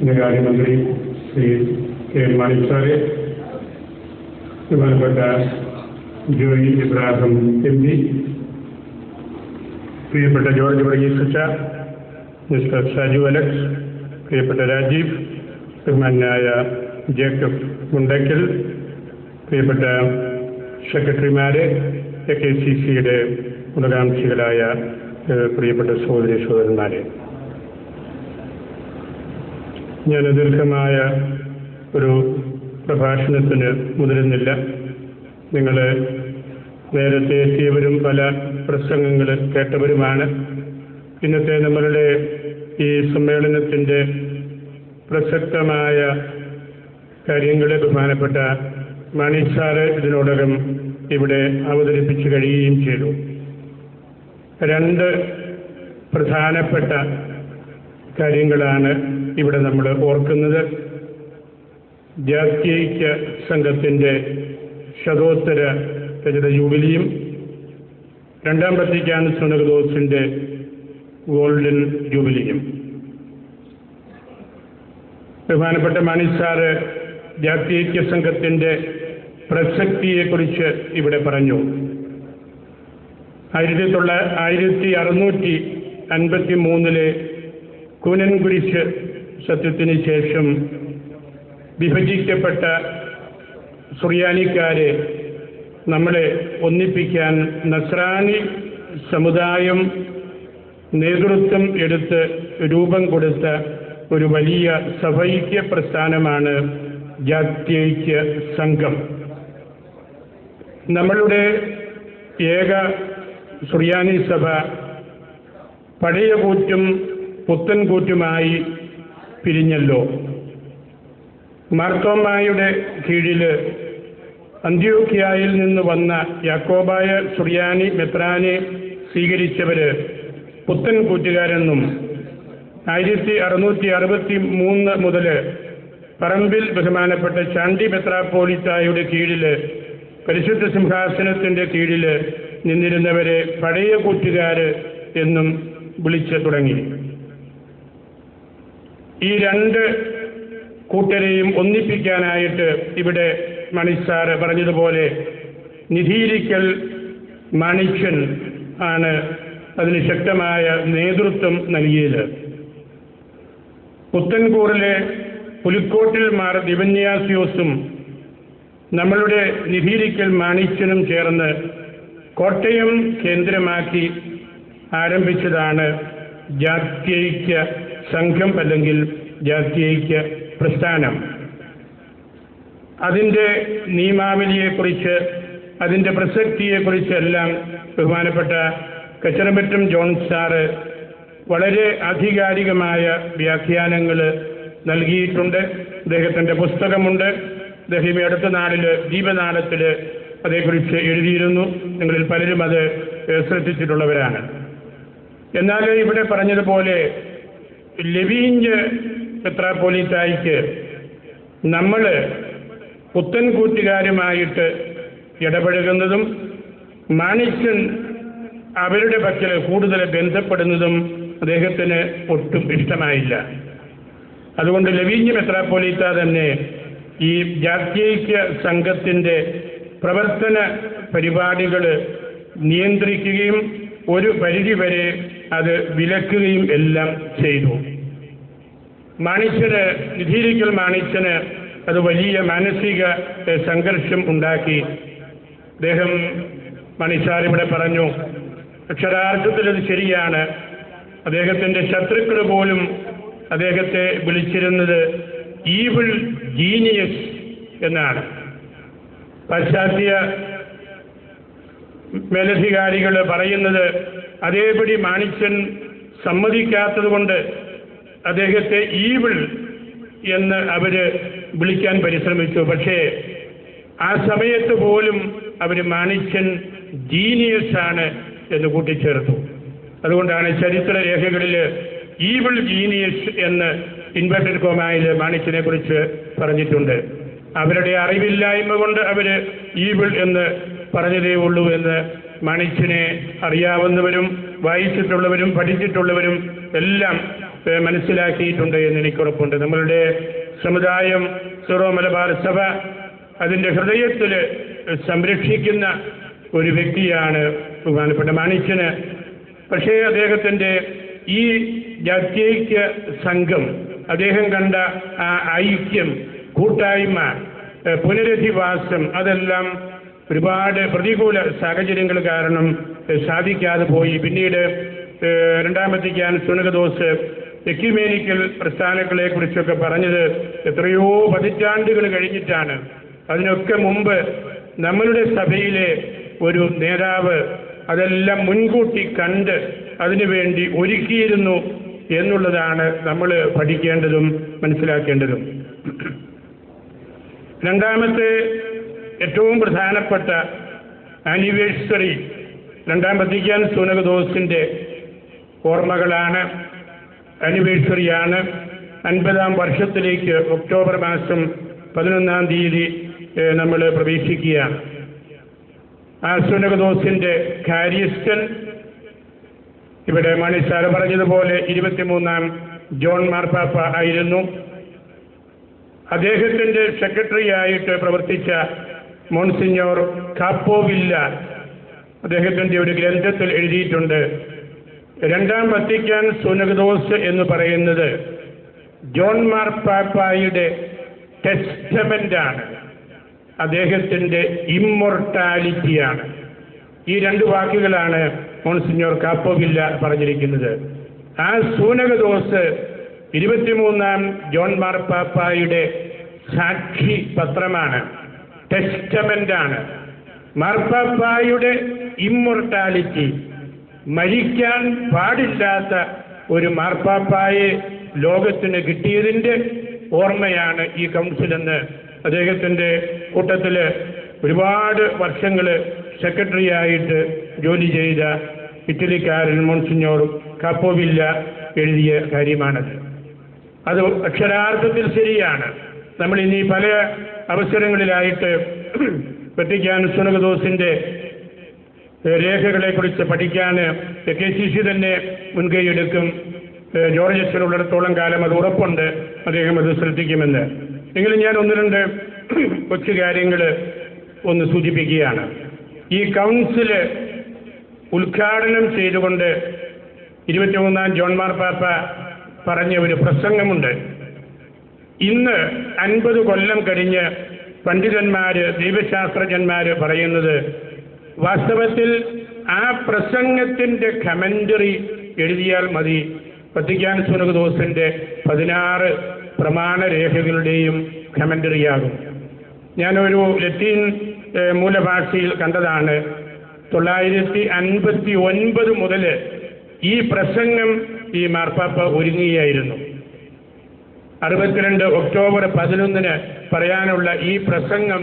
ധനകാര്യമന്ത്രി Shri K N Mani സാറെ, ബഹുമാനപ്പെട്ട ജോയി ഇബ്രാഹിം MP, പ്രിയപ്പെട്ട George Varghese, mister Shaju Alex, പ്രിയപ്പെട്ട രാജീവ്, ബഹുമാനായ ജേക്കബ് മുണ്ടയ്ക്കൽ, പ്രിയപ്പെട്ട സെക്രട്ടറിമാരെ, AKCCയുടെ ഗുണകാംക്ഷികളായ പ്രിയപ്പെട്ട സഹോദരി സഹോദരന്മാരെ, ഞാൻ ദീർഘമായ ഒരു പ്രഭാഷണത്തിന് മുതിരുന്നില്ല. നിങ്ങൾ നേരത്തെ എത്തിയവരും പല പ്രസംഗങ്ങൾ കേട്ടവരുമാണ്. ഇന്നത്തെ നമ്മളുടെ ഈ സമ്മേളനത്തിൻ്റെ പ്രസക്തമായ കാര്യങ്ങൾ ബഹുമാനപ്പെട്ട മാണി സാറ് ഇതിനോടകം ഇവിടെ അവതരിപ്പിച്ചു കഴിയുകയും ചെയ്തു. രണ്ട് പ്രധാനപ്പെട്ട കാര്യങ്ങളാണ് ഇവിടെ നമ്മൾ ഓർക്കുന്നത്. ജാത്യൈക്യ സംഘത്തിൻ്റെ ശതോത്തര രജത ജൂബിലിയും രണ്ടാം വത്തിക്കാൻ സുനകദോസിൻ്റെ ഗോൾഡൻ ജൂബിലിയും. ബഹുമാനപ്പെട്ട മാണി സാറ് ജാത്യൈക്യ സംഘത്തിൻ്റെ പ്രസക്തിയെക്കുറിച്ച് ഇവിടെ പറഞ്ഞു. 1653 കൂനൻകുരിശ് സത്യത്തിന് ശേഷം വിഭജിക്കപ്പെട്ട സുറിയാനിക്കാരെ നമ്മളെ ഒന്നിപ്പിക്കാൻ നസ്രാനി സമുദായം നേതൃത്വം എടുത്ത് രൂപം കൊടുത്ത ഒരു വലിയ സഭൈക്യ പ്രസ്ഥാനമാണ് ജാത്യൈക്യ സംഘം. നമ്മളുടെ ഏക സുറിയാനി സഭ പഴയ കൂറ്റും പുത്തൻ കൂറ്റുമായി പിരിഞ്ഞല്ലോ. മാർത്തോമായുടെ കീഴിൽ അന്ത്യോക്യായിൽ നിന്ന് വന്ന യാക്കോബായ സുറിയാനി മെത്രാനെ സ്വീകരിച്ചവർ പുത്തൻ കൂറ്റുകാരെന്നും 1663 മുതൽ പറമ്പിൽ ബഹുമാനപ്പെട്ട ചാണ്ടി മെത്രാപ്പോലിത്തായുടെ കീഴിൽ പരിശുദ്ധ സിംഹാസനത്തിൻ്റെ കീഴിൽ നിന്നിരുന്നവരെ പഴയ കൂറ്റുകാർ എന്നും വിളിച്ചു തുടങ്ങി. ഈ രണ്ട് കൂട്ടരെയും ഒന്നിപ്പിക്കാനായിട്ട് ഇവിടെ മണിസാറ് പറഞ്ഞതുപോലെ നിധീരിക്കൽ മാണിക്യൻ ആണ് അതിന് ശക്തമായ നേതൃത്വം നൽകിയത്. പുത്തൻകൂറിലെ പുലിക്കോട്ടിൽ മാർ ദിവന്യാസിയോസും നമ്മളുടെ നിധീരിക്കൽ മാണിക്യനും ചേർന്ന് കോട്ടയം കേന്ദ്രമാക്കി ആരംഭിച്ചതാണ് ജാത്യൈക്യ സംഘം അല്ലെങ്കിൽ ജാത്യൈക്യ പ്രസ്ഥാനം. അതിൻ്റെ നിയമാവലിയെക്കുറിച്ച് അതിൻ്റെ പ്രസക്തിയെക്കുറിച്ചെല്ലാം ബഹുമാനപ്പെട്ട കച്ചറമ്പറ്റം ജോൺ സാറ് വളരെ ആധികാരികമായ വ്യാഖ്യാനങ്ങൾ നൽകിയിട്ടുണ്ട്. അദ്ദേഹത്തിൻ്റെ പുസ്തകമുണ്ട്. അദ്ദേഹം അടുത്ത നാളിൽ ദീപനാളത്തിൽ അതേക്കുറിച്ച് എഴുതിയിരുന്നു. നിങ്ങളിൽ പലരും അത് ശ്രദ്ധിച്ചിട്ടുള്ളവരാണ്. എന്നാൽ ഇവിടെ പറഞ്ഞതുപോലെ ലെവീഞ്ച് മെത്രാപ്പോലീത്തായ്ക്ക് നമ്മൾ പുത്തൻ കൂറ്റുകാരുമായിട്ട് ഇടപഴകുന്നതും മാണിക്യൻ അവരുടെ പക്കൽ കൂടുതൽ ബന്ധപ്പെടുന്നതും അദ്ദേഹത്തിന് ഒട്ടും ഇഷ്ടമായില്ല. അതുകൊണ്ട് ലെവീഞ്ച് മെത്രാപ്പോലീത്ത തന്നെ ഈ ജാത്യൈക്യ സംഘത്തിൻ്റെ പ്രവർത്തന പരിപാടികൾ നിയന്ത്രിക്കുകയും ഒരു പരിധിവരെ അത് വിലക്കുകയും എല്ലാം ചെയ്തു. മാണിക്യന് നിധീരിക്കൽ മാണിക്യന് അത് വലിയ മാനസിക സംഘർഷം ഉണ്ടാക്കി. അദ്ദേഹം മണിസാർ ഇവിടെ പറഞ്ഞു, അക്ഷരാർത്ഥത്തിൽ അത് ശരിയാണ്. അദ്ദേഹത്തിൻ്റെ ശത്രുക്കൾ പോലും അദ്ദേഹത്തെ വിളിച്ചിരുന്നത് ഈവിൾ ജീനിയസ് എന്നാണ്. പാശ്ചാത്യ മേലധികാരികൾ പറയുന്നത് അതേപടി മാണിക്യൻ സമ്മതിക്കാത്തത് കൊണ്ട് അദ്ദേഹത്തെ ഈവിൾ എന്ന് അവർ വിളിക്കാൻ പരിശ്രമിച്ചു. പക്ഷേ ആ സമയത്ത് പോലും അവർ മാണിക്യൻ ജീനിയസ് ആണ് എന്ന് കൂട്ടിച്ചേർത്തു. അതുകൊണ്ടാണ് ചരിത്ര രേഖകളിൽ ഈവിൾ ജീനിയസ് എന്ന് ഇൻവെർട്ടഡ് കോമയിൽ മാണിക്യനെ കുറിച്ച് പറഞ്ഞിട്ടുണ്ട്. അവരുടെ അറിവില്ലായ്മ കൊണ്ട് അവർ ഈവിൾ എന്ന് പറഞ്ഞതേ ഉള്ളൂ എന്ന് മാണിക്യനെ അറിയാവുന്നവരും വായിച്ചിട്ടുള്ളവരും പഠിച്ചിട്ടുള്ളവരും എല്ലാം മനസ്സിലാക്കിയിട്ടുണ്ട് എന്ന് എനിക്കുറപ്പുണ്ട്. നമ്മളുടെ സമുദായം സീറോ മലബാർ സഭ അതിൻ്റെ ഹൃദയത്തിൽ സംരക്ഷിക്കുന്ന ഒരു വ്യക്തിയാണ് ബഹുമാനപ്പെട്ട മാണിച്ചന്. പക്ഷേ അദ്ദേഹത്തിൻ്റെ ഈ ജാത്യൈക്യ സംഘം, അദ്ദേഹം കണ്ട ആ ഐക്യം, കൂട്ടായ്മ, പുനരധിവാസം, അതെല്ലാം ഒരുപാട് പ്രതികൂല സാഹചര്യങ്ങൾ കാരണം സാധിക്കാതെ പോയി. പിന്നീട് രണ്ടാം വത്തിക്കാൻ സുനകദോസ് എക്യുമേനിക്കൽ പ്രസ്ഥാനങ്ങളെ കുറിച്ചൊക്കെ പറഞ്ഞത് എത്രയോ പതിറ്റാണ്ടുകൾ കഴിഞ്ഞിട്ടാണ്. അതിനൊക്കെ മുമ്പ് നമ്മളുടെ സഭയിലെ ഒരു നേതാവ് അതെല്ലാം മുൻകൂട്ടി കണ്ട് അതിനുവേണ്ടി ഒരുക്കിയിരുന്നു എന്നുള്ളതാണ് നമ്മൾ പഠിക്കേണ്ടതും മനസ്സിലാക്കേണ്ടതും. രണ്ടാമത്തെ ഏറ്റവും പ്രധാനപ്പെട്ട ആനിവേഴ്സറി രണ്ടാം വത്തിക്കാൻ സുനകദോസിൻ്റെ ഓർമ്മകളാണ്, ആനിവേഴ്സറിയാണ്. 50-ാം വർഷത്തിലേക്ക് ഒക്ടോബർ മാസം 11-ാം തീയതി നമ്മൾ പ്രവേശിക്കുകയാണ്. ആ സുനകദോസിൻ്റെ കാര്യസ്ഥൻ ഇവിടെ മാണിസാർ പറഞ്ഞതുപോലെ 23-ാം ജോൺ മാർപ്പാപ്പ ആയിരുന്നു. അദ്ദേഹത്തിൻ്റെ സെക്രട്ടറിയായിട്ട് പ്രവർത്തിച്ച മോൺസിഞ്ഞോർ കാപ്പോവില്ല അദ്ദേഹത്തിൻ്റെ ഒരു ഗ്രന്ഥത്തിൽ എഴുതിയിട്ടുണ്ട്, രണ്ടാം വത്തിക്കാൻ സുനകദോസ് എന്ന് പറയുന്നത് ജോൺ മാർപ്പാപ്പായുടെ ടെസ്റ്റമെൻ്റാണ്, അദ്ദേഹത്തിൻ്റെ ഇമ്മൊർട്ടാലിറ്റിയാണ്. ഈ രണ്ട് വാക്കുകളാണ് മോൺസിഞ്ഞോർ കാപ്പോവില്ല പറഞ്ഞിരിക്കുന്നത്. ആ സുനകദോസ് 23-ാം ജോൺ മാർപ്പാപ്പായുടെ സാക്ഷി പത്രമാണ്, ടെസ്റ്റമെൻ്റാണ്. മാർപ്പാപ്പായുടെ ഇമ്മൊർട്ടാലിറ്റി, മരിക്കാൻ പാടില്ലാത്ത ഒരു മാർപ്പാപ്പായെ ലോകത്തിന് കിട്ടിയതിൻ്റെ ഓർമ്മയാണ് ഈ കൗൺസിലെന്ന് അദ്ദേഹത്തിൻ്റെ കൂട്ടത്തിൽ ഒരുപാട് വർഷങ്ങൾ സെക്രട്ടറിയായിട്ട് ജോലി ചെയ്ത ഇറ്റലിക്കാരൻ മോൺസിഞ്ഞോർ കാപ്പോവില്ല എഴുതിയ കാര്യമാണത്. അത് അക്ഷരാർത്ഥത്തിൽ ശരിയാണ്. നമ്മൾ ഇനി പല അവസരങ്ങളിലായിട്ട് വത്തിക്കാൻ സുനകദോസിൻ്റെ രേഖകളെക്കുറിച്ച് പഠിക്കാൻ KCC തന്നെ മുൻകൈയെടുക്കും. ജോർജ് അച്ഛനുള്ളിടത്തോളം കാലം അത് ഉറപ്പുണ്ട്, അദ്ദേഹം അത് ശ്രദ്ധിക്കുമെന്ന്. എങ്കിലും ഞാൻ ഒന്ന് രണ്ട് കൊച്ചു കാര്യങ്ങൾ ഒന്ന് സൂചിപ്പിക്കുകയാണ്. ഈ കൗൺസില് ഉദ്ഘാടനം ചെയ്തുകൊണ്ട് 23-ാം ജോൺ മാർപ്പാപ്പ പറഞ്ഞ ഒരു പ്രസംഗമുണ്ട്. ഇന്ന് 50 കൊല്ലം കഴിഞ്ഞ് പണ്ഡിതന്മാർ, ദൈവശാസ്ത്രജ്ഞന്മാർ പറയുന്നത് വാസ്തവത്തിൽ ആ പ്രസംഗത്തിൻ്റെ കമൻ്ററി എഴുതിയാൽ മതി വത്തിക്കാൻ സുനകദോസിൻ്റെ 16 പ്രമാണരേഖകളുടെയും കമൻ്ററിയാകും. ഞാനൊരു ലത്തീൻ മൂലഭാഷയിൽ കണ്ടതാണ്. 959 മുതൽ ഈ പ്രസംഗം ഈ മാർപ്പാപ്പ ഒരുങ്ങുകയായിരുന്നു. 62 ഒക്ടോബർ 11 പറയാനുള്ള ഈ പ്രസംഗം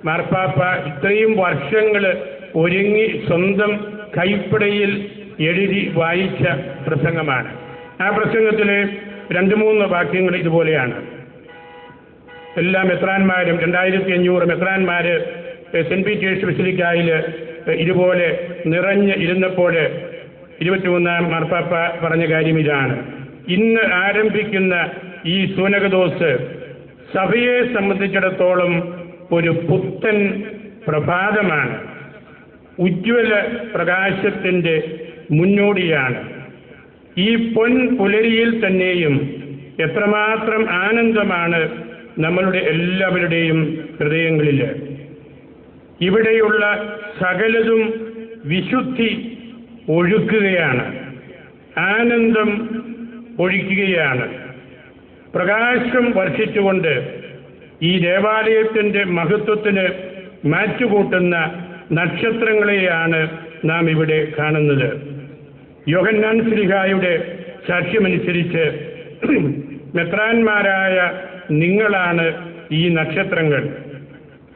മാർപ്പാപ്പ ഇത്രയും വർഷങ്ങൾ ഒരുങ്ങി സ്വന്തം കൈപ്പടയിൽ എഴുതി വായിച്ച പ്രസംഗമാണ്. ആ പ്രസംഗത്തിലെ 2-3 വാക്യങ്ങൾ ഇതുപോലെയാണ്. എല്ലാ മെത്രാന്മാരും 2500 മെത്രാന്മാർ സെൻറ്റ് പീറ്റേഴ്സ് ബസിലിക്കായിൽ ഇതുപോലെ നിറഞ്ഞ് ഇരുന്നപ്പോൾ 23-ാം മാർപ്പാപ്പ പറഞ്ഞ കാര്യം ഇതാണ്: ഇന്ന് ആരംഭിക്കുന്ന ഈ സുനകദോസ് സഭയെ സംബന്ധിച്ചിടത്തോളം ഒരു പുത്തൻ പ്രഭാതമാണ്, ഉജ്ജ്വല പ്രകാശത്തിൻ്റെ മുന്നോടിയാണ്. ഈ പൊൻ പുലരിയിൽ തന്നെയും എത്രമാത്രം ആനന്ദമാണ് നമ്മളുടെ എല്ലാവരുടെയും ഹൃദയങ്ങളിൽ. ഇവിടെയുള്ള സകലതും വിശുദ്ധി ഒഴുക്കുകയാണ്, ആനന്ദം ഒഴിക്കുകയാണ്. പ്രകാശം വർഷിച്ചുകൊണ്ട് ഈ ദേവാലയത്തിൻ്റെ മഹത്വത്തിന് മാറ്റുകൂട്ടുന്ന നക്ഷത്രങ്ങളെയാണ് നാം ഇവിടെ കാണുന്നത്. യോഹന്നാൻ ശ്ലീഹായുടെ സാക്ഷ്യമനുസരിച്ച് മെത്രാന്മാരായ നിങ്ങളാണ് ഈ നക്ഷത്രങ്ങൾ.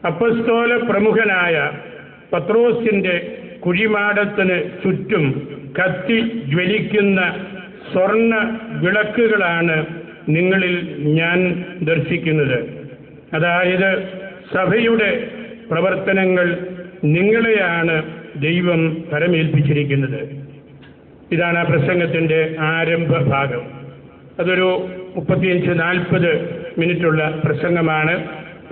അപ്പസ്തോല പ്രമുഖനായ പത്രോസിൻ്റെ കുഴിമാടത്തിന് ചുറ്റും കത്തി ജ്വലിക്കുന്ന സ്വർണ്ണ വിളക്കുകളാണ് നിങ്ങളിൽ ഞാൻ ദർശിക്കുന്നത്. അതായത് സഭയുടെ പ്രവർത്തനങ്ങൾ നിങ്ങളെയാണ് ദൈവം പരമേൽപ്പിച്ചിരിക്കുന്നത്. ഇതാണ് ആ പ്രസംഗത്തിൻ്റെ ആരംഭ ഭാഗം. അതൊരു 35-40 മിനിറ്റുള്ള പ്രസംഗമാണ്.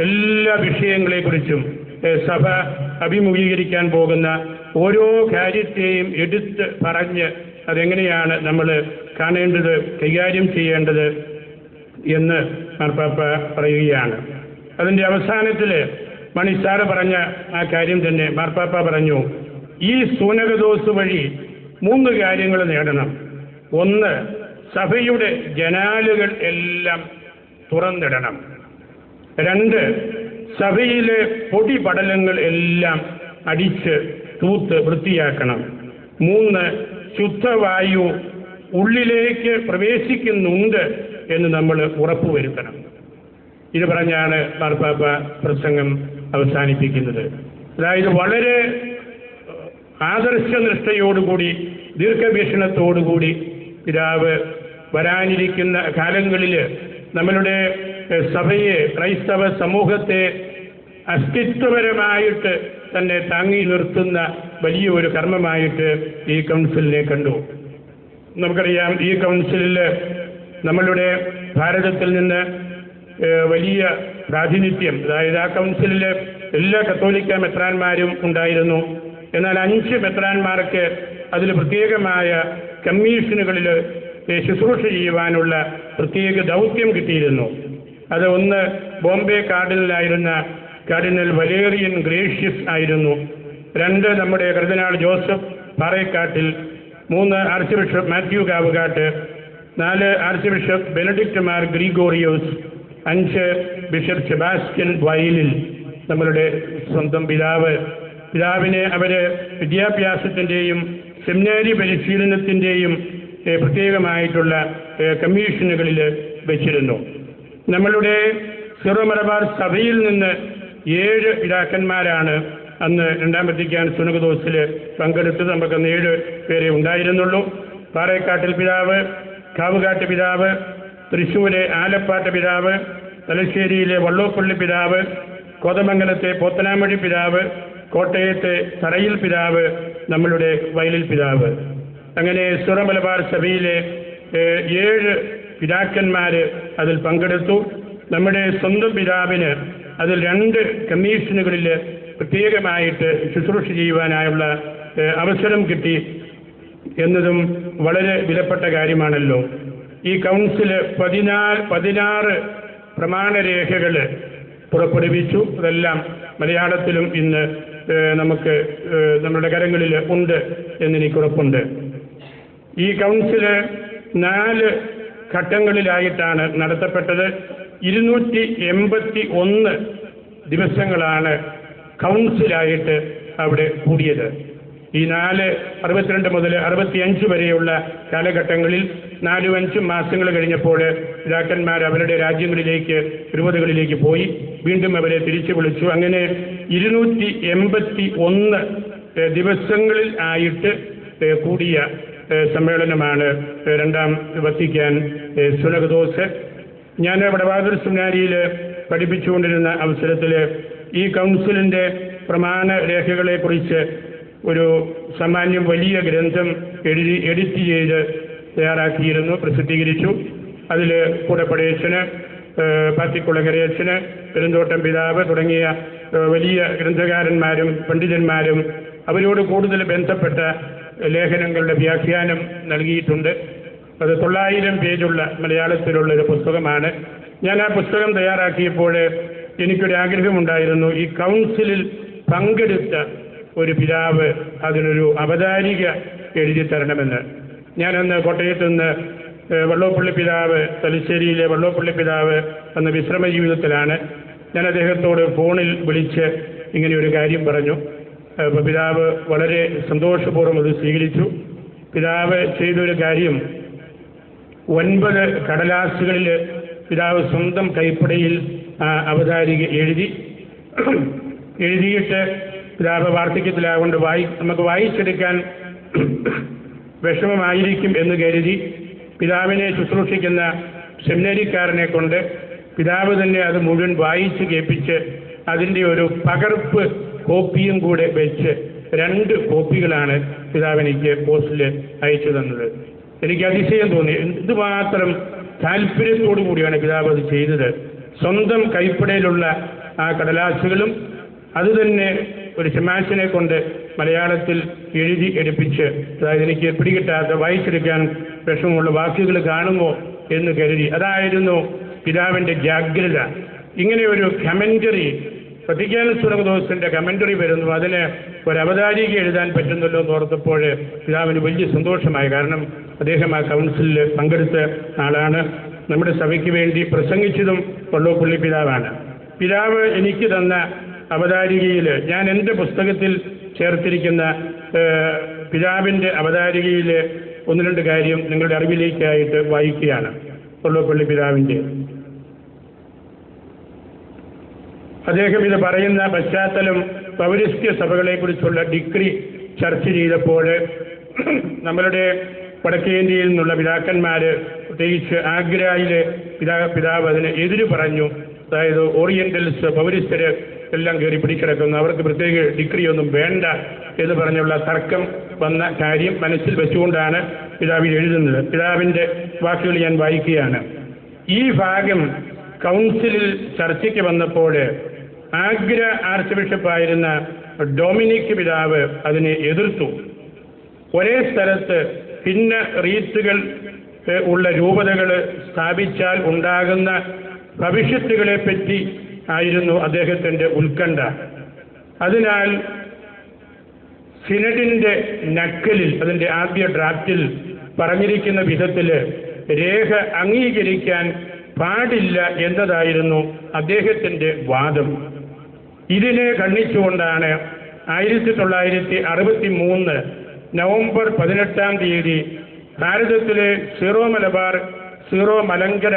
എല്ലാ വിഷയങ്ങളെക്കുറിച്ചും സഭ അഭിമുഖീകരിക്കാൻ പോകുന്ന ഓരോ കാര്യത്തെയും എടുത്ത് പറഞ്ഞ് അതെങ്ങനെയാണ് നമ്മൾ കാണേണ്ടത്, കൈകാര്യം ചെയ്യേണ്ടത് എന്ന് മാർപ്പാപ്പ പറയുകയാണ്. അതിൻ്റെ അവസാനത്തിൽ മണിസാറ് പറഞ്ഞ ആ കാര്യം തന്നെ മാർപ്പാപ്പ പറഞ്ഞു, ഈ സൂനകദോസ് വഴി 3 കാര്യങ്ങൾ നേടണം. 1, സഭയുടെ ജനാലുകൾ എല്ലാം തുറന്നിടണം. 2, സഭയിലെ പൊടിപടലങ്ങൾ എല്ലാം അടിച്ച് തൂത്ത് വൃത്തിയാക്കണം. 3, ശുദ്ധവായു ഉള്ളിലേക്ക് പ്രവേശിക്കുന്നുണ്ട് എന്ന് നമ്മൾ ഉറപ്പുവരുത്തണം. ഇത് പറഞ്ഞാണ് മാർപ്പാപ്പ പ്രസംഗം അവസാനിപ്പിക്കുന്നത്. അതായത് വളരെ ആദർശനിഷ്ഠയോടുകൂടി ദീർഘവീക്ഷണത്തോടുകൂടി പിതാവ് വരാനിരിക്കുന്ന കാലങ്ങളിൽ നമ്മളുടെ സഭയെ, ക്രൈസ്തവ സമൂഹത്തെ അസ്തിത്വപരമായിട്ട് തന്നെ താങ്ങി നിർത്തുന്ന വലിയ ഒരു കർമ്മമായിട്ട് ഈ കൗൺസിലിനെ കണ്ടു. നമുക്കറിയാം, ഈ കൗൺസിലിൽ നമ്മളുടെ ഭാരതത്തിൽ നിന്ന് വലിയ പ്രാതിനിധ്യം, അതായത് ആ കൗൺസിലിൽ എല്ലാ കത്തോലിക്ക മെത്രാന്മാരും ഉണ്ടായിരുന്നു. എന്നാൽ 5 മെത്രാന്മാർക്ക് അതിൽ പ്രത്യേകമായ കമ്മീഷനുകളിൽ ശുശ്രൂഷ ചെയ്യുവാനുള്ള പ്രത്യേക ദൗത്യം കിട്ടിയിരുന്നു. അത് 1 ബോംബെ കാർഡിനലായിരുന്ന കാർഡിനൽ വലേറിയൻ ഗ്രേഷ്യസ് ആയിരുന്നു. 2 നമ്മുടെ കർദിനാൾ Joseph Parecattil, 3 archbishop Mathew Kavukatt, 4 archbishop Benedict Mar Gregorios, 5 bishop Sebastian Vayalil. നമ്മളുടെ സ്വന്തം പിതാവിനെ അവർ വിദ്യാഭ്യാസത്തിൻ്റെയും സെമിനാരി പരിശീലനത്തിൻ്റെയും പ്രത്യേകമായിട്ടുള്ള കമ്മീഷനുകളിൽ വെച്ചിരുന്നു. നമ്മളുടെ സിറോ മലബാർ സഭയിൽ നിന്ന് 7 പിതാക്കന്മാരാണ് അന്ന് 2-ാം വത്തിക്കാൻ സുനകദോസിൽ പങ്കെടുത്തത്. നമുക്കന്ന് 7 പേരെ ഉണ്ടായിരുന്നുള്ളൂ. പാറേക്കാട്ടിൽ പിതാവ്, കാവുകാട്ട് പിതാവ്, തൃശ്ശൂരെ ആലപ്പാട്ട് പിതാവ്, തലശ്ശേരിയിലെ വള്ളോപ്പള്ളി പിതാവ്, കോതമംഗലത്തെ പോത്തനാമഴി പിതാവ്, കോട്ടയത്തെ തറയിൽ പിതാവ്, നമ്മളുടെ വയലിൽ പിതാവ്. അങ്ങനെ സിറോ മലബാർ സഭയിലെ 7 പിതാക്കന്മാർ അതിൽ പങ്കെടുത്തു. നമ്മുടെ സ്വന്തം പിതാവിന് അതിൽ 2 കമ്മീഷനുകളിൽ പ്രത്യേകമായിട്ട് ശുശ്രൂഷ ചെയ്യുവാനായുള്ള അവസരം കിട്ടി എന്നതും വളരെ വിലപ്പെട്ട കാര്യമാണല്ലോ. ഈ കൗൺസിൽ 16 പ്രമാണരേഖകൾ പുറപ്പെടുവിച്ചു. അതെല്ലാം മലയാളത്തിലും ഇന്ന് നമുക്ക് നമ്മുടെ കരങ്ങളിൽ ഉണ്ട് എന്നെനിക്കുറപ്പുണ്ട്. ഈ കൗൺസിൽ 4 ഘട്ടങ്ങളിലായിട്ടാണ് നടത്തപ്പെട്ടത്. 281 ദിവസങ്ങളാണ് കൗൺസിലായിട്ട് അവിടെ കൂടിയത്. ഈ 62 മുതൽ 65 വരെയുള്ള കാലഘട്ടങ്ങളിൽ 4-5 മാസങ്ങൾ കഴിഞ്ഞപ്പോൾ പിതാക്കന്മാർ അവരുടെ രാജ്യങ്ങളിലേക്ക്, രൂപതകളിലേക്ക് പോയി. വീണ്ടും അവരെ തിരിച്ചു വിളിച്ചു. അങ്ങനെ 281 ദിവസങ്ങളിൽ ആയിട്ട് കൂടിയ സമ്മേളനമാണ് 2-ാം വത്തിക്കാൻ സുനകദോസ്. ഞാൻ വടവാതൂർ സെമിനാരിയിൽ പഠിപ്പിച്ചുകൊണ്ടിരുന്ന അവസരത്തിൽ ഈ കൗൺസിലിൻ്റെ പ്രമാണ രേഖകളെക്കുറിച്ച് ഒരു സാമാന്യം വലിയ ഗ്രന്ഥം എഡിറ്റ് ചെയ്ത് തയ്യാറാക്കിയിരുന്നു, പ്രസിദ്ധീകരിച്ചു. അതിൽ കൂടപ്പടയച്ചന്, പാത്തിക്കുളങ്ങരയച്ചന്, പെരുന്തോട്ടം പിതാവ് തുടങ്ങിയ വലിയ ഗ്രന്ഥകാരന്മാരും പണ്ഡിതന്മാരും അവരോട് കൂടുതൽ ബന്ധപ്പെട്ട ലേഖനങ്ങളുടെ വ്യാഖ്യാനം നൽകിയിട്ടുണ്ട്. അത് 900 പേജുള്ള മലയാളത്തിലുള്ളൊരു പുസ്തകമാണ്. ഞാൻ ആ പുസ്തകം തയ്യാറാക്കിയപ്പോൾ എനിക്കൊരു ആഗ്രഹമുണ്ടായിരുന്നു, ഈ കൗൺസിലിൽ പങ്കെടുത്ത ഒരു പിതാവ് അതിനൊരു അവതാരിക എഴുതി തരണമെന്ന്. ഞാനന്ന് കോട്ടയത്ത് നിന്ന് വള്ളോപ്പള്ളി പിതാവ്, തലശ്ശേരിയിലെ വള്ളോപ്പള്ളി പിതാവ് അന്ന് വിശ്രമ ജീവിതത്തിലാണ്. ഞാൻ അദ്ദേഹത്തോട് ഫോണിൽ വിളിച്ച് ഇങ്ങനെയൊരു കാര്യം പറഞ്ഞു. അപ്പോൾ പിതാവ് വളരെ സന്തോഷപൂർവ്വം അത് സ്വീകരിച്ചു. പിതാവ് ചെയ്തൊരു കാര്യം, 9 കടലാസുകളിൽ പിതാവ് സ്വന്തം കൈപ്പടയിൽ അവതാരിക എഴുതിയിട്ട് പിതാവ് വാർദ്ധക്യത്തിലാകൊണ്ട് നമുക്ക് വായിച്ചെടുക്കാൻ വിഷമമായിരിക്കും എന്ന് കരുതി പിതാവിനെ ശുശ്രൂഷിക്കുന്ന സെമിനറിക്കാരനെ കൊണ്ട് പിതാവ് തന്നെ അത് മുഴുവൻ വായിച്ച് കേൾപ്പിച്ച് അതിൻ്റെ ഒരു പകർപ്പ് കോപ്പിയും കൂടെ വെച്ച് 2 കോപ്പികളാണ് പിതാവ് എനിക്ക് പോസ്റ്റിൽ അയച്ചു തന്നത്. എനിക്ക് അതിശയം തോന്നി. എന്തുമാത്രം താല്പര്യത്തോടു കൂടിയാണ് പിതാവ് അത് ചെയ്തത്. സ്വന്തം കൈപ്പടയിലുള്ള ആ കടലാസുകളും അതുതന്നെ ഒരു ശമാശനെ കൊണ്ട് മലയാളത്തിൽ എഴുതി എടുപ്പിച്ച്, അതായത് എനിക്ക് പിടികിട്ടാത്ത വായിച്ചെടുക്കാൻ വിഷമമുള്ള വാക്കുകൾ കാണുമോ എന്ന് കരുതി. അതായിരുന്നു പിതാവിൻ്റെ ജാഗ്രത. ഇങ്ങനെ ഒരു കമൻ്ററി, വത്തിക്കാൻ സുനകദോസിൻ്റെ കമൻ്ററി വരുന്നു, അതിന് ഒരു അവതാരിക എഴുതാൻ പറ്റുന്നല്ലോ എന്ന് ഓർത്തപ്പോൾ പിതാവിന് വലിയ സന്തോഷമായി. കാരണം അദ്ദേഹം ആ കൗൺസിലിൽ പങ്കെടുത്ത ആളാണ്. നമ്മുടെ സഭയ്ക്ക് വേണ്ടി പ്രസംഗിച്ചതും വള്ളോപ്പള്ളി പിതാവാണ്. പിതാവ് എനിക്ക് തന്ന അവതാരികയിൽ ഞാൻ എൻ്റെ പുസ്തകത്തിൽ ചേർത്തിരിക്കുന്ന പിതാവിൻ്റെ അവതാരികയിൽ ഒന്ന് രണ്ട് കാര്യം നിങ്ങളുടെ അറിവിലേക്കായിട്ട് വായിക്കുകയാണ്. വള്ളോപ്പള്ളി പിതാവിൻ്റെ അദ്ദേഹം ഇത് പറയുന്ന പശ്ചാത്തലം പൗരസ്ത്യ സഭകളെക്കുറിച്ചുള്ള ഡിഗ്രി ചർച്ച ചെയ്തപ്പോൾ നമ്മളുടെ വടക്കേന്ത്യയിൽ നിന്നുള്ള പിതാക്കന്മാർ, പ്രത്യേകിച്ച് ആഗ്രയിലെ പിതാവ് അതിന് എതിര് പറഞ്ഞു. അതായത് ഓറിയന്റൽസ്, പൗരസ്ത്യര് എല്ലാം കയറി പിടിക്കിടക്കുന്നു, അവർക്ക് പ്രത്യേക ഡിഗ്രി ഒന്നും വേണ്ട എന്ന് പറഞ്ഞുള്ള തർക്കം വന്ന കാര്യം മനസ്സിൽ വെച്ചുകൊണ്ടാണ് പിതാവ് എഴുതുന്നത്. പിതാവിൻ്റെ വാക്കുകൾ ഞാൻ വായിക്കുകയാണ്. ഈ ഭാഗം കൗൺസിലിൽ ചർച്ചയ്ക്ക് വന്നപ്പോൾ ആഗ്ര ആർച്ച് ബിഷപ്പായിരുന്ന ഡൊമിനിക് പിതാവ് അതിനെ എതിർത്തു. ഒരേ സ്ഥലത്ത് ഭിന്ന റീത്തുകൾ ഉള്ള രൂപതകൾ സ്ഥാപിച്ചാൽ ഉണ്ടാകുന്ന ഭവിഷ്യത്തുകളെപ്പറ്റി ആയിരുന്നു അദ്ദേഹത്തിൻ്റെ ഉത്കണ്ഠ. അതിനാൽ സിനഡിൻ്റെ നക്കലിൽ, അതിൻ്റെ ആദ്യ ഡ്രാഫ്റ്റിൽ പറഞ്ഞിരിക്കുന്ന വിധത്തിൽ രേഖ അംഗീകരിക്കാൻ പാടില്ല എന്നതായിരുന്നു അദ്ദേഹത്തിൻ്റെ വാദം. ഇതിനെ ഖണ്ഡിച്ചുകൊണ്ടാണ് 1963 നവംബർ 18 ഭാരതത്തിലെ സീറോ മലബാർ, സീറോ മലങ്കര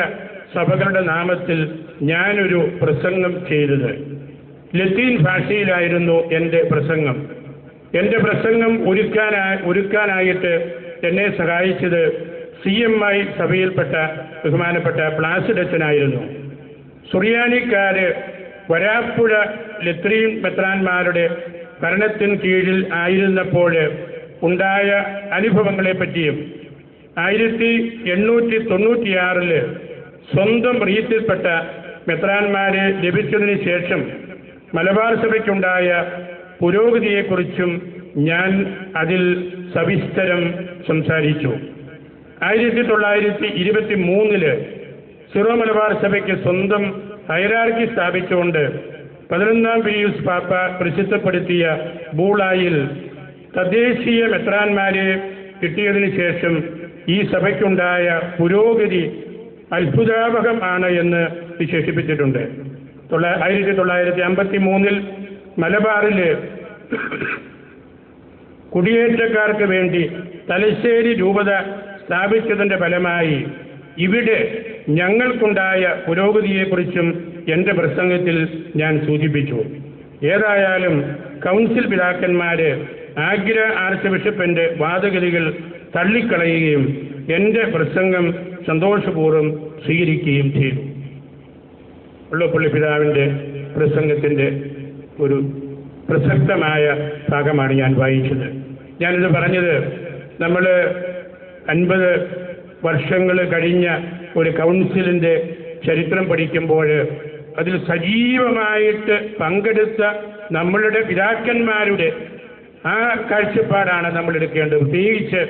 സഭകളുടെ നാമത്തിൽ ഞാനൊരു പ്രസംഗം ചെയ്തത്. ലത്തീൻ ഭാഷയിലായിരുന്നു എൻ്റെ പ്രസംഗം. എൻ്റെ പ്രസംഗം ഒരുക്കാനായിട്ട് എന്നെ സഹായിച്ചത് CMI സഭയിൽപ്പെട്ട ബഹുമാനപ്പെട്ട പ്ലാസിഡച്ചനായിരുന്നു. സുറിയാനിക്കാർ വരാപ്പുഴ ലത്രീൻ മെത്രാന്മാരുടെ ഭരണത്തിന് കീഴിൽ ആയിരുന്നപ്പോൾ ഉണ്ടായ അനുഭവങ്ങളെപ്പറ്റിയും 1896 സ്വന്തം റീത്തിൽപ്പെട്ട മെത്രാന്മാരെ ലഭിച്ചതിന് ശേഷം മലബാർ സഭയ്ക്കുണ്ടായ പുരോഗതിയെക്കുറിച്ചും ഞാൻ അതിൽ സവിസ്തരം സംസാരിച്ചു. 1923 സിറോ മലബാർ സഭയ്ക്ക് സ്വന്തം ഹൈറാർക്കി സ്ഥാപിച്ചുകൊണ്ട് 11-ാം പിയൂസ് പാപ്പ പ്രസിദ്ധപ്പെടുത്തിയ ബൂളായിൽ തദ്ദേശീയ മെത്രാന്മാരെ കിട്ടിയതിനു ശേഷം ഈ സഭയ്ക്കുണ്ടായ പുരോഗതി അത്ഭുതാവഹം ആണ് എന്ന് വിശേഷിപ്പിച്ചിട്ടുണ്ട്. 1953 മലബാറിൽ കുടിയേറ്റക്കാർക്ക് വേണ്ടി തലശ്ശേരി രൂപത സ്ഥാപിച്ചതിൻ്റെ ഫലമായി ഇവിടെ ഞങ്ങൾക്കുണ്ടായ പുരോഗതിയെക്കുറിച്ചും എൻ്റെ പ്രസംഗത്തിൽ ഞാൻ സൂചിപ്പിച്ചു. ഏതായാലും കൗൺസിൽ പിതാക്കന്മാർ ആഗ്ര ആർച്ച് ബിഷപ്പിൻ്റെ വാദഗതികൾ തള്ളിക്കളയുകയും എൻ്റെ പ്രസംഗം സന്തോഷപൂർവ്വം സ്വീകരിക്കുകയും ചെയ്തു. വള്ളോപ്പള്ളി പിതാവിൻ്റെ പ്രസംഗത്തിൻ്റെ ഒരു പ്രസക്തമായ ഭാഗമാണ് ഞാൻ വായിച്ചത്. ഞാനിത് പറഞ്ഞത് നമ്മൾ 50 വർഷങ്ങൾ കഴിഞ്ഞ ഒരു കൗൺസിലിൻ്റെ ചരിത്രം പഠിക്കുമ്പോൾ അതിൽ സജീവമായിട്ട് പങ്കെടുത്ത നമ്മളുടെ പിതാക്കന്മാരുടെ ആ കാഴ്ചപ്പാടാണ് നമ്മൾ എടുക്കേണ്ടത്. പ്രത്യേകിച്ച്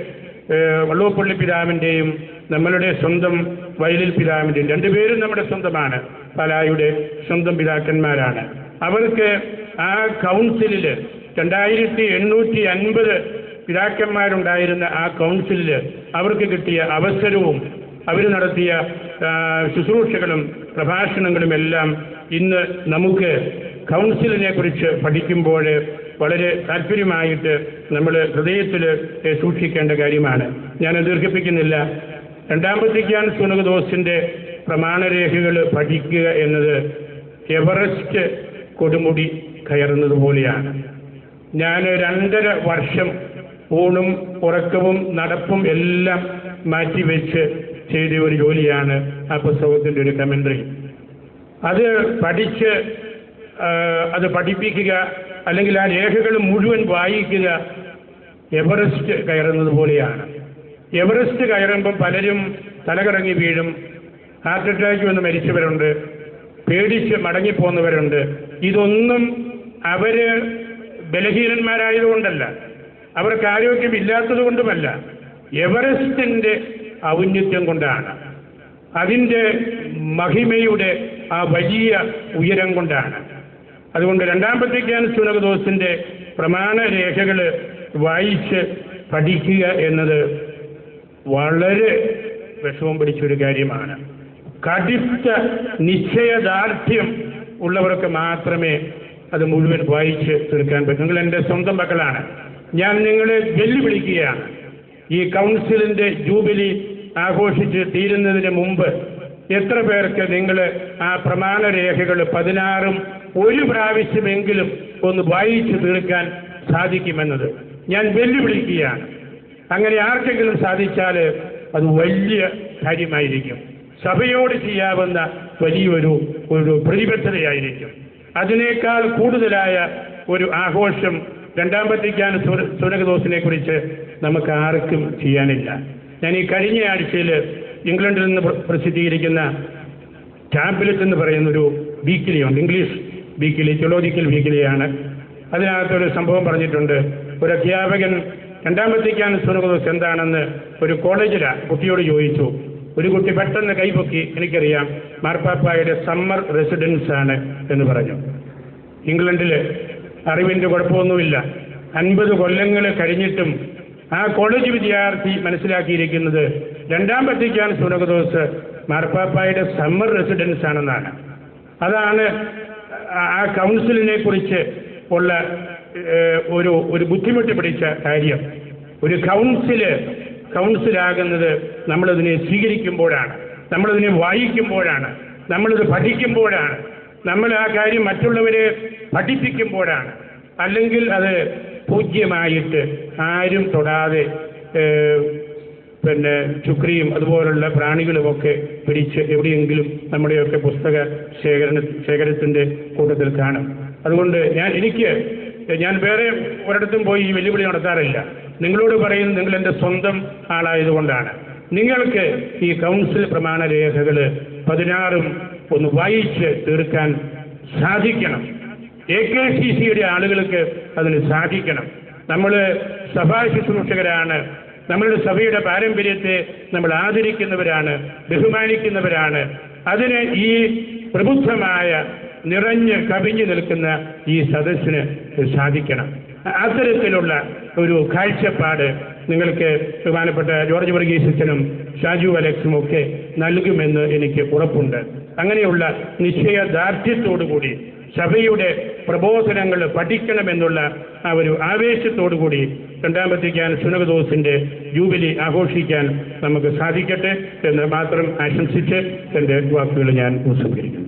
വള്ളോപ്പള്ളി പിതാവിൻ്റെയും നമ്മളുടെ സ്വന്തം വയലിൽ പിതാവിൻ്റെയും, രണ്ടുപേരും നമ്മുടെ സ്വന്തമാണ്, പാലായുടെ സ്വന്തം പിതാക്കന്മാരാണ്. അവർക്ക് ആ കൗൺസിലിൽ 2850 പിതാക്കന്മാരുണ്ടായിരുന്ന ആ കൗൺസിലിൽ അവർക്ക് കിട്ടിയ അവസരവും അവർ നടത്തിയ ശുശ്രൂഷകളും പ്രഭാഷണങ്ങളും എല്ലാം ഇന്ന് നമുക്ക് കൗൺസിലിനെ കുറിച്ച് പഠിക്കുമ്പോൾ വളരെ താല്പര്യമായിട്ട് നമ്മൾ ഹൃദയത്തിൽ സൂക്ഷിക്കേണ്ട കാര്യമാണ്. ഞാൻ ദീർഘിപ്പിക്കുന്നില്ല. 2-ാം വത്തിക്കാൻ സുനകദോസിൻ്റെ പ്രമാണരേഖകൾ പഠിക്കുക എന്നത് എവറസ്റ്റ് കൊടുമുടി കയറുന്നത് പോലെയാണ്. ഞാൻ 2.5 വർഷം ഊണും ഉറക്കവും നടപ്പും എല്ലാം മാറ്റിവെച്ച് ചെയ്ത ഒരു ജോലിയാണ് ആ പുസ്തകത്തിൻ്റെ ഒരു കമൻ്ററി. അത് പഠിച്ച് അത് പഠിപ്പിക്കുക, അല്ലെങ്കിൽ ആ രേഖകൾ മുഴുവൻ വായിക്കുക എവറസ്റ്റ് കയറുന്നത് പോലെയാണ്. എവറസ്റ്റ് കയറുമ്പം പലരും തലകറങ്ങി വീഴും, ഹാർട്ട് അറ്റാക്ക് വന്ന് മരിച്ചവരുണ്ട്, പേടിച്ച് മടങ്ങിപ്പോകുന്നവരുണ്ട്. ഇതൊന്നും അവര് ബലഹീനന്മാരായതുകൊണ്ടല്ല, അവർക്ക് ആരോഗ്യമില്ലാത്തത് കൊണ്ടുമല്ല, എവറസ്റ്റിന്റെ ഔന്നത്യം കൊണ്ടാണ്, അതിൻ്റെ മഹിമയുടെ ആ വലിയ ഉയരം കൊണ്ടാണ്. അതുകൊണ്ട് രണ്ടാം വത്തിക്കാൻ സുനകദോസിന്റെ പ്രമാണരേഖകൾ വായിച്ച് പഠിക്കുക എന്നത് വളരെ വിഷമം പിടിച്ചൊരു കാര്യമാണ്. കടുത്ത നിശ്ചയദാർഢ്യം ഉള്ളവർക്ക് മാത്രമേ അത് മുഴുവൻ വായിച്ച് തീർക്കാൻ പറ്റും. നിങ്ങൾ എൻ്റെ സ്വന്തം മക്കളാണ്. ഞാൻ നിങ്ങളെ വെല്ലുവിളിക്കുകയാണ്. ഈ കൗൺസിലിൻ്റെ ജൂബിലി ആഘോഷിച്ച് തീരുന്നതിന് മുമ്പ് എത്ര പേർക്ക് നിങ്ങൾ ആ പ്രമാണരേഖകൾ 16 ഒരു പ്രാവശ്യമെങ്കിലും ഒന്ന് വായിച്ചു തീർക്കാൻ സാധിക്കുമെന്നത് ഞാൻ വെല്ലുവിളിക്കുകയാണ്. അങ്ങനെ ആർക്കെങ്കിലും സാധിച്ചാൽ അത് വലിയ കാര്യമായിരിക്കും. സഭയോട് ചെയ്യാവുന്ന വലിയൊരു പ്രതിബദ്ധതയായിരിക്കും. അതിനേക്കാൾ കൂടുതലായ ഒരു ആഘോഷം രണ്ടാം വത്തിക്കാൻ സുനകദോസിനെ കുറിച്ച് നമുക്ക് ആർക്കും ചെയ്യാനില്ല. ഞാൻ ഈ കഴിഞ്ഞ ആഴ്ചയിൽ ഇംഗ്ലണ്ടിൽ നിന്ന് പ്രസിദ്ധീകരിക്കുന്ന ടാബ്ലറ്റ് എന്ന് പറയുന്നൊരു വീക്കിലിയുണ്ട്, ഇംഗ്ലീഷ് വീക്കിലി, തിയോളജിക്കൽ വീക്കിലിയാണ്. അതിനകത്തൊരു സംഭവം പറഞ്ഞിട്ടുണ്ട്. ഒരു അധ്യാപകൻ രണ്ടാം വത്തിക്കാൻ സുനകദോസ് എന്താണെന്ന് ഒരു കോളേജിലാണ് കുട്ടിയോട് ചോദിച്ചു. ഒരു കുട്ടി പെട്ടെന്ന് കൈപൊക്കി, എനിക്കറിയാം, മാർപ്പാപ്പായുടെ സമ്മർ റെസിഡൻസ് ആണ് എന്ന് പറഞ്ഞു. ഇംഗ്ലണ്ടിൽ അറിവിൻ്റെ കുഴപ്പമൊന്നുമില്ല. 50 കൊല്ലങ്ങൾ കഴിഞ്ഞിട്ടും ആ കോളേജ് വിദ്യാർത്ഥി മനസ്സിലാക്കിയിരിക്കുന്നത് രണ്ടാം വത്തിക്കാൻ സുനകദോസ് മാർപ്പാപ്പായുടെ സമ്മർ റെസിഡൻസ് ആണെന്നാണ്. അതാണ് ആ കൗൺസിലിനെ കുറിച്ച് ഉള്ള ഒരു ബുദ്ധിമുട്ട് പിടിച്ച കാര്യം. ഒരു കൗൺസിലാകുന്നത് നമ്മളതിനെ സ്വീകരിക്കുമ്പോഴാണ്, നമ്മളതിനെ വായിക്കുമ്പോഴാണ്, നമ്മളിത് പഠിക്കുമ്പോഴാണ്, നമ്മൾ ആ കാര്യം മറ്റുള്ളവരെ പഠിപ്പിക്കുമ്പോഴാണ്. അല്ലെങ്കിൽ അത് പൂജ്യമായിട്ട് ആരും തൊടാതെ ചുക്രിയും അതുപോലുള്ള പ്രാണികളുമൊക്കെ പിടിച്ച് എവിടെയെങ്കിലും നമ്മുടെയൊക്കെ പുസ്തക ശേഖരത്തിൻ്റെ കൂട്ടത്തിൽ കാണും. അതുകൊണ്ട് ഞാൻ വേറെ ഒരിടത്തും പോയി ഈ വെല്ലുവിളി നടത്താറില്ല. നിങ്ങളോട് പറയുന്നത് നിങ്ങൾ എൻ്റെ സ്വന്തം ആളായതുകൊണ്ടാണ്. നിങ്ങൾക്ക് ഈ കൗൺസിൽ പ്രമാണരേഖകൾ 16 ഒന്ന് വായിച്ച് തീർക്കാൻ സാധിക്കണം. AKCCയുടെ ആളുകൾക്ക് അതിന് സാധിക്കണം. നമ്മൾ സഭാ ശുശ്രൂഷകരാണ്. നമ്മളുടെ സഭയുടെ പാരമ്പര്യത്തെ നമ്മൾ ആദരിക്കുന്നവരാണ്, ബഹുമാനിക്കുന്നവരാണ്. അതിന് ഈ പ്രബുദ്ധമായ നിറഞ്ഞ് കവിഞ്ഞു നിൽക്കുന്ന ഈ സദസ്സിന് സാധിക്കണം. അത്തരത്തിലുള്ള ഒരു കാഴ്ചപ്പാട് നിങ്ങൾക്ക് ബഹുമാനപ്പെട്ട ജോർജ് വർഗീസ് അച്ഛനും ഷാജു അലക്സും ഒക്കെ നൽകുമെന്ന് എനിക്ക് ഉറപ്പുണ്ട്. അങ്ങനെയുള്ള നിശ്ചയദാർഢ്യത്തോടുകൂടി സഭയുടെ പ്രബോധനങ്ങൾ പഠിക്കണമെന്നുള്ള ആ ഒരു ആവേശത്തോടുകൂടി രണ്ടാം വത്തിക്കാൻ സുനകദോസിന്റെ ജൂബിലി ആഘോഷിക്കാൻ നമുക്ക് സാധിക്കട്ടെ എന്ന് മാത്രം ആശംസിച്ച് എൻ്റെ വാക്കുകൾ ഞാൻ ഉപസംഹരിക്കുന്നു.